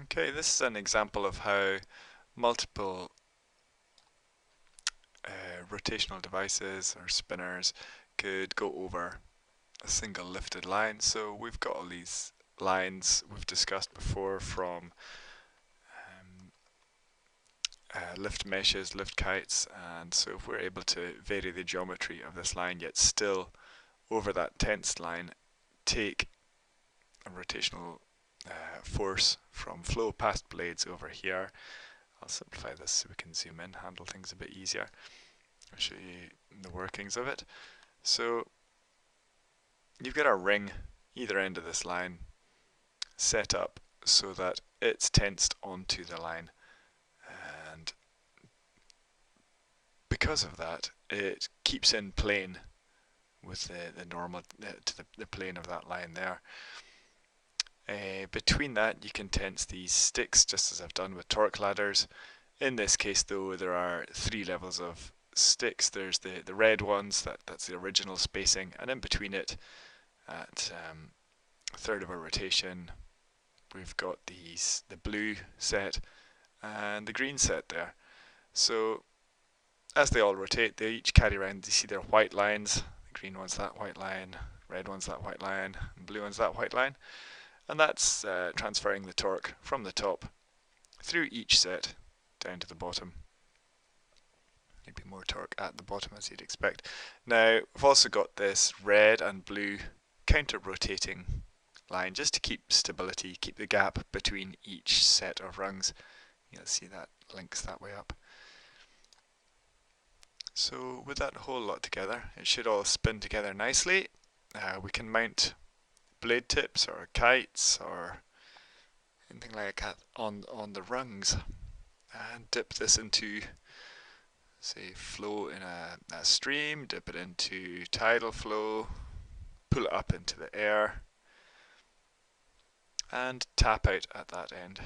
Okay, this is an example of how multiple rotational devices or spinners could go over a single lifted line. So we've got all these lines we've discussed before from lift meshes, lift kites, and so if we're able to vary the geometry of this line yet still over that tensed line take a rotational force from flow past blades over here. I'll simplify this so we can zoom in, handle things a bit easier. I'll show you the workings of it. So you've got a ring either end of this line set up so that it's tensed onto the line, and because of that it keeps in plane with the normal to the plane of that line there. Between that you can tense these sticks just as I've done with torque ladders. In this case though there are three levels of sticks. There's the red ones, that's the original spacing, and in between it at a third of a rotation we've got the blue set and the green set there. So as they all rotate they each carry around, you see their white lines, the green one's that white line, red one's that white line, and blue one's that white line, and that's transferring the torque from the top through each set down to the bottom. Maybe more torque at the bottom as you'd expect. Now we've also got this red and blue counter-rotating line just to keep stability, keep the gap between each set of rungs. You'll see that links that way up. So with that whole lot together, it should all spin together nicely. We can mount blade tips or kites or anything like that on the rungs and dip this into, say, flow in a stream, dip it into tidal flow, pull it up into the air and tap out at that end.